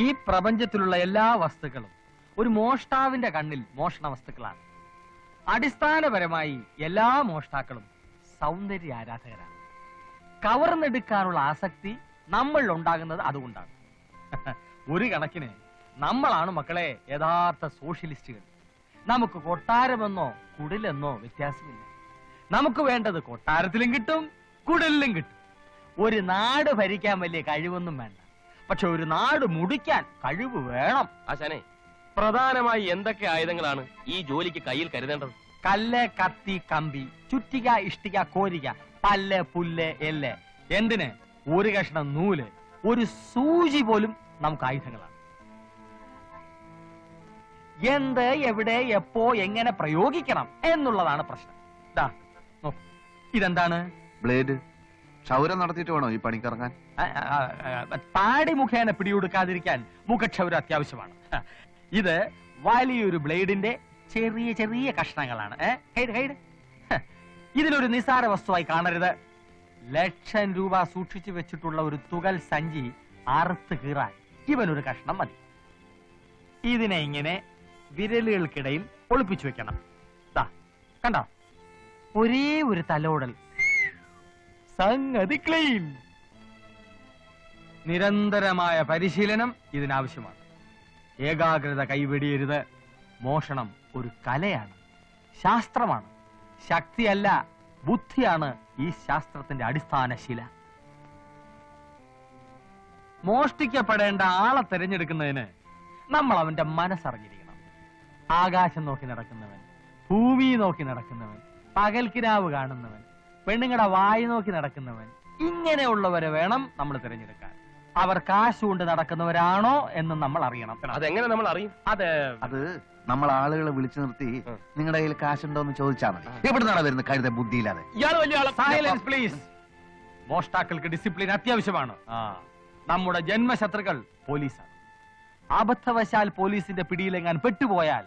ഈ പ്രപഞ്ചത്തിലുള്ള എല്ലാ വസ്തുക്കളും ഒരു മോഷ്ടാവിന്റെ കണ്ണിൽ മോഷണ വസ്തുക്കളാണ്. അടിസ്ഥാനപരമായി എല്ലാ മോഷ്ടാക്കളും സൗന്ദര്യ ആരാധകരാണ്. കവർന്നെടുക്കാനുള്ള ആസക്തി നമ്മൾ ഉണ്ടാകുന്നത് അതുകൊണ്ടാണ്. ഒരു കണക്കിന് നമ്മളാണ് മക്കളെ യഥാർത്ഥ സോഷ്യലിസ്റ്റുകൾ. നമുക്ക് കൊട്ടാരമെന്നോ കുടിലെന്നോ വ്യത്യാസമില്ല. നമുക്ക് വേണ്ടത് കൊട്ടാരത്തിലും കിട്ടും, കുടിലും കിട്ടും. ഒരു നാട് ഭരിക്കാൻ വലിയ കഴിവൊന്നും വേണ്ട, പക്ഷെ ഒരു നാട് മുടിക്കാൻ കഴിവ് വേണം. ആശാനെ, പ്രധാനമായി എന്തൊക്കെ ആയുധങ്ങളാണ് ഈ ജോലിക്ക് കയ്യിൽ കരുതേണ്ടത്? കല്ല്, കത്തി, കമ്പി, ചുറ്റിക, ഇഷ്ടിക, കോരിക, പല്ല്, പുല്ല്, എല്ല്, എന്തിന് ഒരു കഷ്ണം നൂല്, ഒരു സൂചി പോലും നമുക്ക് ആയുധങ്ങളാണ്. എന്ത്, എവിടെ, എപ്പോ, എങ്ങനെ പ്രയോഗിക്കണം എന്നുള്ളതാണ് പ്രശ്നം. ഇതെന്താണ്? ബ്ലേഡ്. ക്ഷൗരം നടത്തിയിട്ട് വേണോ ഈ പണിക്കിറങ്ങാൻ? താടി മുഖേന പിടികൊടുക്കാതിരിക്കാൻ മുഖക്ഷൗരം അത്യാവശ്യമാണ്. ഇത് വലിയൊരു ബ്ലേഡിന്റെ ചെറിയ ചെറിയ കഷ്ണങ്ങളാണ്. ഇതിലൊരു നിസാര വസ്തുവായി കാണരുത്. ലക്ഷം രൂപ സൂക്ഷിച്ചു വെച്ചിട്ടുള്ള ഒരു തുകൽ സഞ്ചി അറുത്ത് കീറാൻ ഇവനൊരു കഷ്ണം മതി. ഇതിനെ ഇങ്ങനെ വിരലുകൾക്കിടയിൽ ഒളിപ്പിച്ചു വെക്കണം. കണ്ടോ, ഒരേ ഒരു തലോടൽ, സംഗതി ക്ലീൻ. നിരന്തരമായ പരിശീലനം ഇതിനാവശ്യമാണ്. ഏകാഗ്രത കൈവെടിയരുത്. മോഷണം ഒരു കലയാണ്, ശാസ്ത്രമാണ്. ശക്തിയല്ല, ബുദ്ധിയാണ് ഈ ശാസ്ത്രത്തിന്റെ അടിസ്ഥാന ശില. മോഷ്ടിക്കപ്പെടേണ്ട ആളെ തിരഞ്ഞെടുക്കുന്നതിന് നമ്മൾ അവന്റെ മനസ്സറിഞ്ഞിരിക്കണം. ആകാശം നോക്കി നടക്കുന്നവൻ, ഭൂമി നോക്കി നടക്കുന്നവൻ, പകൽക്കിനാവ് കാണുന്നവൻ, പെണ്ണുങ്ങളുടെ വായി നോക്കി നടക്കുന്നവൻ, ഇങ്ങനെയുള്ളവരെ വേണം നമ്മൾ തിരഞ്ഞെടുക്കാൻ. അവർ കാശ് കൊണ്ട് നടക്കുന്നവരാണോ എന്ന് നമ്മൾ അറിയണം. അതെങ്ങനെ നമ്മൾ അറിയും? അത് നമ്മൾ ആളുകളെ വിളിച്ചു നിർത്തി നിങ്ങളുടെ കയ്യിൽ കാശുണ്ടോ എന്ന് ചോദിച്ചാൽ മതി. എവിടുന്നാണ് വരുന്നത് കഴുത ബുദ്ധിയില്ലാതെ? Silence please. മോഷ്ടാക്കൾക്ക് ഡിസിപ്ലിൻ അത്യാവശ്യമാണ്. നമ്മുടെ ജന്മശത്രുക്കൾ പോലീസാണ്. അബദ്ധവശാൽ പോലീസിന്റെ പിടിയിലെങ്ങാൻ പെട്ടുപോയാൽ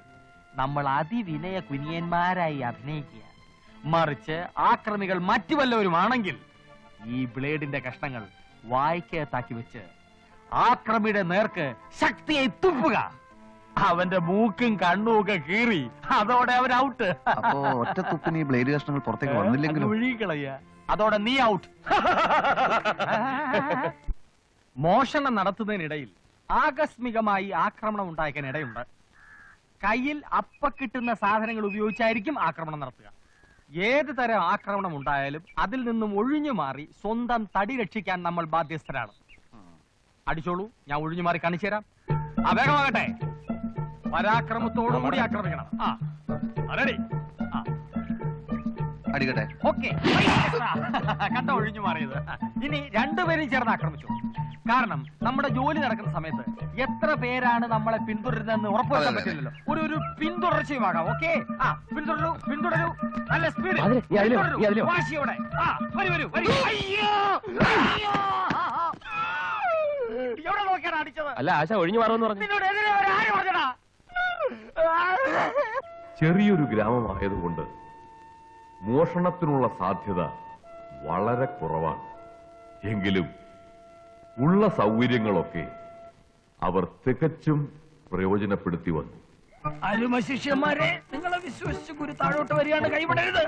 നമ്മൾ അതിവിനയ കുനിയന്മാരായി അഭിനയിക്കുക. മറിച്ച് ആക്രമികൾ മറ്റു വല്ലവരുമാണെങ്കിൽ ഈ ബ്ലേഡിന്റെ കഷ്ണങ്ങൾ വായ്ക്കകത്താക്കി വെച്ച് ആക്രമിയുടെ നേർക്ക് ശക്തിയായി തുപ്പുക. അവന്റെ മൂക്കും കണ്ണും ഒക്കെ കീറി അതോടെ അവൻ ഔട്ട്. ഒറ്റ തുപ്പിന് ഈ ബ്ലേഡ് കഷ്ണങ്ങൾ പുറത്തേക്ക് വന്നില്ലെങ്കിലും ഒഴുകിക്കളയ, അതോടെ നീ ഔട്ട്. മോഷണം നടത്തുന്നതിനിടയിൽ ആകസ്മികമായി ആക്രമണം ഉണ്ടാക്കാൻ ഇടയുണ്ട്. കയ്യിൽ അപ്പ കിട്ടുന്ന സാധനങ്ങൾ ഉപയോഗിച്ചായിരിക്കും ആക്രമണം നടത്തുക. ഏത് തരം ആക്രമണം ഉണ്ടായാലും അതിൽ നിന്നും ഒഴിഞ്ഞു മാറി സ്വന്തം തടി രക്ഷിക്കാൻ നമ്മൾ ബാധ്യസ്ഥരാണ്. അടിച്ചോളൂ, ഞാൻ ഒഴിഞ്ഞു മാറി കാണിച്ചു തരാം. വേഗമാകട്ടെ. പരാക്രമത്തോടുകൂടി ആക്രമിക്കണം. അടിക്കട്ടെ. ഓക്കെ, കണ്ട ഒഴിഞ്ഞു മാറിയത്. ഇനി രണ്ടുപേരും ചേർന്ന് ആക്രമിച്ചു. കാരണം നമ്മുടെ ജോലി നടക്കുന്ന സമയത്ത് എത്ര പേരാണ് നമ്മളെ പിന്തുടരുന്നതെന്ന് ഉറപ്പുവരുത്താൻ പറ്റില്ലല്ലോ. ഒരു പിന്തുടർച്ചയുമാകാം. ഓക്കെ, പിന്തുടരൂ, പിന്തുടരൂ, നല്ല സ്പീഡ്, വാശിയോടെ. വരൂ. എവിടെ നോക്കിയാണ് അടിച്ചത്? അല്ല, ആശ ഒഴിഞ്ഞു മാറുമെന്ന് പറഞ്ഞു. നിന്നോട് എതിരെ ആര് പറഞ്ഞടാ? ചെറിയൊരു ഗ്രാമമായതുകൊണ്ട് മോഷണത്തിനുള്ള സാധ്യത വളരെ കുറവാണ്. എങ്കിലും ഉള്ള സൗകര്യങ്ങളൊക്കെ അവർ തികച്ചും പ്രയോജനപ്പെടുത്തി വന്നു. അരുമ ശിഷ്യന്മാരെ, നിങ്ങളെ വിശ്വസിച്ച് ഗുരു താഴോട്ട് വരികയാണ്, കൈവിടരുത്.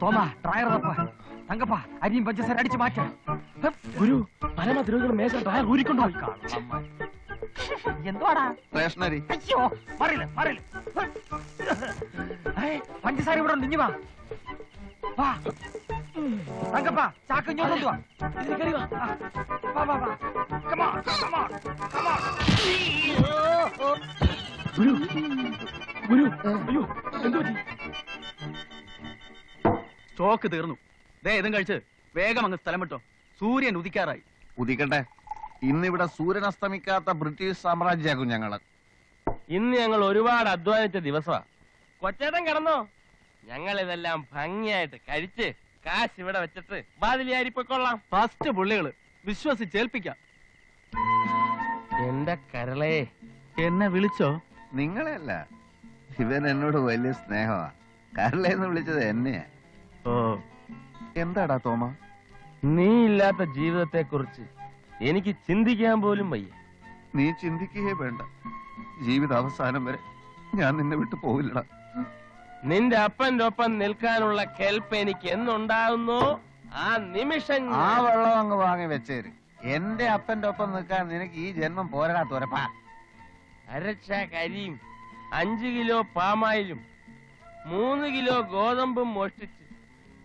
തോമാ, ഡ്രയർ തങ്കപ്പ, അരിയും പഞ്ചസാര അടിച്ചു മാറ്റാം. ഗുരു, പരമദ്രോഹികൾ മേശ ഡ്രയർ ഊരിക്കൊണ്ടുപോയി. എന്തുവാടാ? സ്റ്റേഷനറി. അയ്യോ, മാറില്ല. പഞ്ചസാര ഇവിടെ ഉണ്ട്, ഇഞ്ഞു വാ. തങ്കപ്പ, ചാക്കഞ്ഞോണ്ട് വാ. സ്റ്റോക്ക് തീർന്നു. ഇതും കഴിച്ച് വേഗം അങ്ങ് സ്ഥലം വിട്ടോ. സൂര്യൻ ഉദിക്കാറായി. ഉദിക്കട്ടെ. ഇന്നിവിടെ സൂര്യൻ അസ്തമിക്കാത്ത ബ്രിട്ടീഷ് സാമ്രാജ്യമാകും ഞങ്ങള്. ഇന്ന് ഞങ്ങൾ ഒരുപാട് അധ്വാനിച്ച ദിവസമാ. കൊച്ചേട്ടൻ കിടന്നോ? ഞങ്ങൾ ഇതെല്ലാം ഭംഗിയായിട്ട് കഴിച്ച് കാശ് ഇവിടെ വെച്ചിട്ട് ബാതിലിയാരിപ്പൊക്കൊള്ളാം. ഫസ്റ്റ് പുള്ളികള് വിശ്വസിച്ചേൽപ്പിക്കാം. എന്റെ കരളേ, എന്നെ വിളിച്ചോ? നിങ്ങളെയല്ല, ഇവൻ എന്നോട് വലിയ സ്നേഹമാ. കരളേന്ന് വിളിച്ചത് എന്നെയാ. ഓ, എന്താടാ തോമ? നീ ഇല്ലാത്ത ജീവിതത്തെ കുറിച്ച് എനിക്ക് ചിന്തിക്കാൻ പോലും വയ്യ. നീ ചിന്തിക്കുകയേ വേണ്ട. ജീവിതാവസാനം വരെ ഞാൻ നിന്നെ വിട്ടു പോവില്ലടാ. നിന്റെ അപ്പന്റെ ഒപ്പം നിൽക്കാനുള്ള കെൽപ്പ് എനിക്ക് എന്നുണ്ടാകുന്നു ആ നിമിഷം ആ വെള്ളം അങ്ങ് വാങ്ങി വെച്ചേര്. എന്റെ അപ്പന്റെ ഒപ്പം നിൽക്കാൻ നിനക്ക് ഈ ജന്മം പോരടാ തുരപ്പാ. അരച്ച കരിയും 5 കിലോ പാമായിലും 3 കിലോ ഗോതമ്പും മോഷ്ടിച്ച്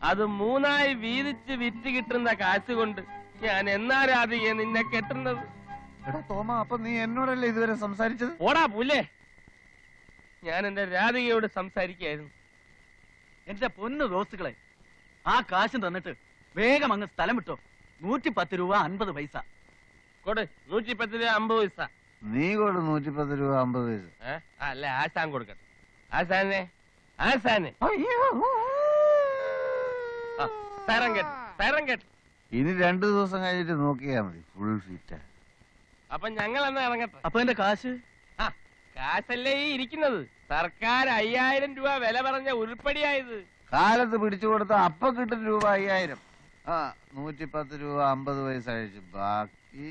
അത് 3ആയി വീതിച്ച് വിറ്റ് കിട്ടുന്ന കാശ് കൊണ്ട് ഞാൻ എന്നാ രാധികയെ നിന്നെ കെട്ടുന്നത്? എടാ തോമ, അപ്പൊ നീ എന്നോടല്ലേ ഇതുവരെ സംസാരിച്ചത്? ഓടാ പുല്ലേ, ഞാൻ എന്റെ രാധികയോട് സംസാരിക്കായിരുന്നു. എന്റെ പൊന്നു ദോസ്തുക്കളെ, ആ കാശും തന്നിട്ട് വേഗം അങ്ങ് സ്ഥലം വിട്ടോ. 110 രൂപ 50 പൈസ. കൊടു 110 രൂപ 50 പൈസ. നീ കൊടു 110 രൂപ 50 പൈസ. അല്ല, ആശാൻ കൊടുക്കട്ടെ. ആശാനെ തരം കേട്ട്. ഇനി 2 ദിവസം കഴിഞ്ഞിട്ട് നോക്കിയാ മതി. Full fit. അപ്പൊ ഞങ്ങൾ എന്നാ ഇറങ്ങട്ടെ. അപ്പൊ എന്റെ കാശ്? കാശല്ലേ ഈ ഇരിക്കുന്നത്. സർക്കാർ 5000 രൂപ വില പറഞ്ഞ ഉരുപ്പടിയായത്. കാലത്ത് പിടിച്ചു കൊടുത്ത അപ്പൊ കിട്ടും രൂപ 5000. 110 രൂപ 50 പൈസ കഴിച്ചു. ബാക്കി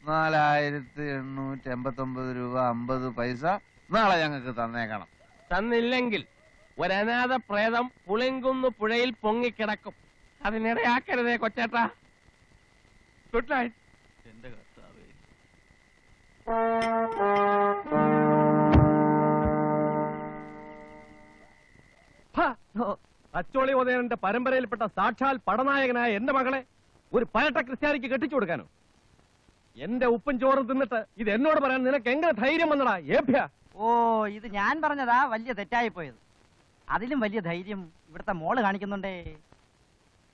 4889 രൂപ 50 പൈസ നാളെ ഞങ്ങൾക്ക് തന്നേക്കണം. തന്നില്ലെങ്കിൽ ഒരനാഥ പ്രേതം പുളിങ്കുന്ന് പുഴയിൽ പൊങ്ങിക്കിടക്കും. അതിനിടയാക്കരുതേ കൊച്ചേട്ടാ. Good night. എന്റെ കർത്താവേ. അച്ചോളി ഉദയനന്റെ പരമ്പരയിൽപ്പെട്ട സാക്ഷാൽ പടനായകനായ എന്റെ മകളെ ഒരു പരട്ട ക്രിസ്ത്യാനിക്ക് കെട്ടിച്ചു കൊടുക്കാനോ? എന്റെ ഉപ്പും ചോറും തിന്നിട്ട് ഇത് എന്നോട് പറയാൻ നിനക്ക് എങ്ങനെ ധൈര്യം വന്നടാ ഏഭ്യ? ഓ, ഇത് ഞാൻ പറഞ്ഞതാ വലിയ തെറ്റായി പോയത്. അതിലും വലിയ ധൈര്യം ഇവിടുത്തെ മോള് കാണിക്കുന്നുണ്ടേ.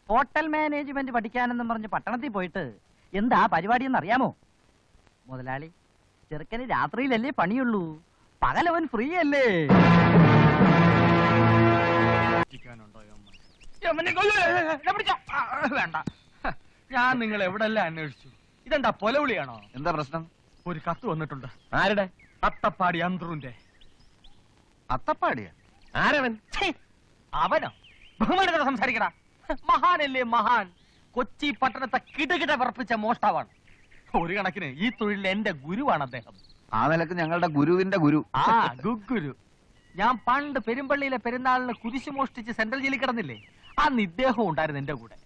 ഹോട്ടൽ മാനേജ്മെന്റ് പഠിക്കാനെന്നും പറഞ്ഞ് പട്ടണത്തിൽ പോയിട്ട് എന്താ പരിപാടി എന്നറിയാമോ മുതലാളി? ചെറുക്കന് രാത്രിയിലല്ലേ പണിയുള്ളൂ, പകലവൻ ഫ്രീ അല്ലേ. വേണ്ട, ഞാൻ നിങ്ങൾ എവിടെല്ലാം അന്വേഷിച്ചു. ഇതെന്താ പൊലവിളിയാണോ? എന്താ പ്രശ്നം? ഒരു കത്ത് വന്നിട്ടുണ്ട്. ആരുടെ? അത്തപ്പാടി അന്തറുന്റെ. അത്തപ്പാടിയാ? ആരവൻ? അവനോ? ബഹുമാനത്തോടെ സംസാരിക്കടാ. മഹാനല്ലേ മഹാൻ. കൊച്ചി പട്ടണത്തെ കിടകിട വിറപ്പിച്ച മോഷ്ടാവാണ്. ഒരു കണക്കിന് ഈ തൊഴിലിൽ എന്റെ ഗുരുവാണ് അദ്ദേഹം. ആ നിലക്ക് ഞങ്ങളുടെ ഗുരുവിന്റെ ഗുരു. ആ ഗുരു. ഞാൻ പണ്ട് പെരുമ്പള്ളിയിലെ പെരുന്നാളിന് കുരിശു മോഷ്ടിച്ച് സെൻട്രൽ ജയിലിൽ കിടന്നില്ലേ, അന്ന് ഇദ്ദേഹം ഉണ്ടായിരുന്നു എന്റെ കൂടെ.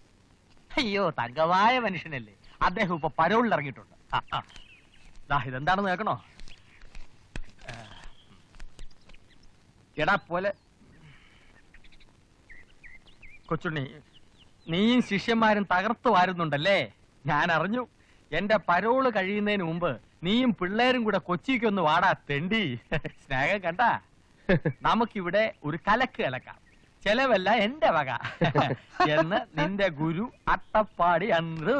അയ്യോ, തങ്കമായ മനുഷ്യനല്ലേ. അദ്ദേഹം ഇപ്പൊ പരോളിൽ ഇറങ്ങിയിട്ടുണ്ട്. ഇതെന്താണെന്ന് കേൾക്കണോ? എടാ പോലെ കൊച്ചുണ്ണി, നീയും ശിഷ്യന്മാരും തകർത്തു വാരുന്നുണ്ടല്ലേ? ഞാൻ അറിഞ്ഞു. എന്റെ പരോള് കഴിയുന്നതിന് മുമ്പ് നീയും പിള്ളേരും കൂടെ കൊച്ചിക്കൊന്ന് വാടാ തെണ്ടി. സ്നേഹം കണ്ട, നമുക്കിവിടെ ഒരു കലക്ക് കലക്കാം. ചെലവല്ല എന്റെ വക എന്ന് നിന്റെ ഗുരു അട്ടപ്പാടി അന്ത്രു.